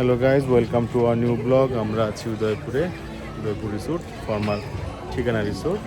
Hello guys, welcome to our new blog. আমরা আছি Udaipur resort, formal ঠিকানা রিসোর্ট।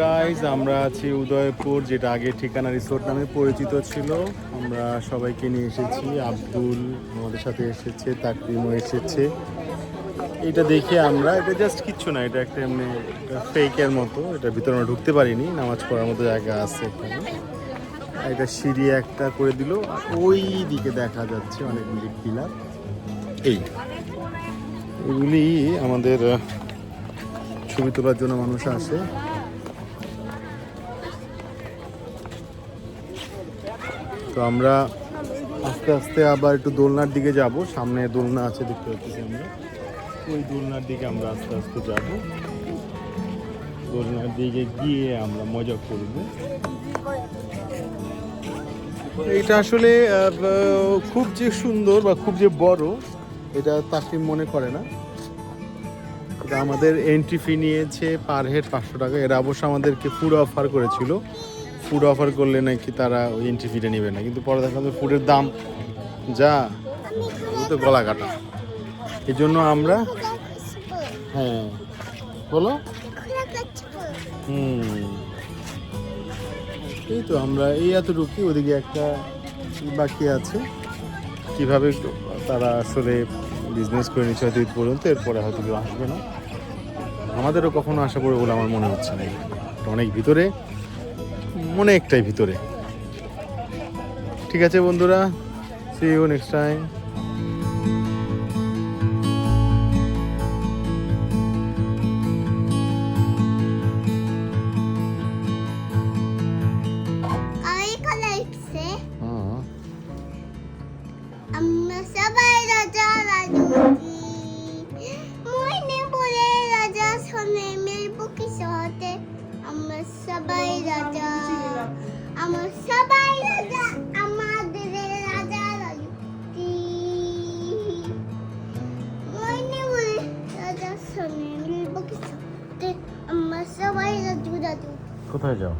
গাইজ, আমরা আছি উদয়পুর, যেটা আগে ঠিকানা রিসোর্ট নামে পরিচিত ছিল। আমরা সবাইকে নিয়ে এসেছি। আব্দুল আমাদের সাথে এসেছে, তাকরিমও এসেছে। এটা দেখে আমরা, এটা জাস্ট কিচ্ছু না, এটা একটা এমনি ফেকের মতো। এটার ভিতরে আমরা ঢুকতে পারিনি, নামাজ পড়ার মতো জায়গা আছে এখানে। এটা সিঁড়ি একটা করে দিল, ওই দিকে দেখা যাচ্ছে অনেকগুলি পিলার। এগুলি আমাদের ছবি তোলার জন্য মানুষ আসে। তো আমরা আস্তে আস্তে আবার একটু দোলনার দিকে যাব। সামনে দোলনা আছে, দেখতে পাচ্ছি আমরা। ওই দোলনার দিকে আমরা আস্তে আস্তে যাব। দোলনার দিকে গিয়ে আমরা মজা করব। এটা আসলে খুব যে সুন্দর বা খুব যে বড়, এটা তাকে মনে করে না। এটা আমাদের এন্ট্রি ফি নিয়েছে পার হেড 500 টাকা। এরা অবশ্য আমাদেরকে ফুড অফার করেছিল। ফুড অফার করলে নাকি তারা ওই এন্ট্রি ফিটা নেবে না, কিন্তু পরে দেখা যায় ফুডের দাম যা, ওই তো গলা কাটা। এই জন্য আমরা, হ্যাঁ বলো, এই তো আমরা এই এতটুকু। ওদিকে একটা বাকি আছে, কীভাবে তারা আসলে বিজনেস করে নিচ্ছে হয়তো ঈদ পর্যন্ত, এরপরে হয়তো কেউ আসবে না। আমাদেরও কখনো আসা পড়বে বলে আমার মনে হচ্ছে না। অনেক ভিতরে, অনেকটাই ভিতরে। ঠিক আছে বন্ধুরা, সি ইউ নেক্সট টাইম। আমরা সবাই রাজা মনে পড়ে রাজা শোনে মেলবো কিশোরতে। আমরা সবাই রাজা, আমরা সবাই রাজা, আমাদের রাজা মনে পড়ে রাজা শোনে মেলবো কিশোরতে। আমরা সবাই রাজু রাজু। কোথায় যাও?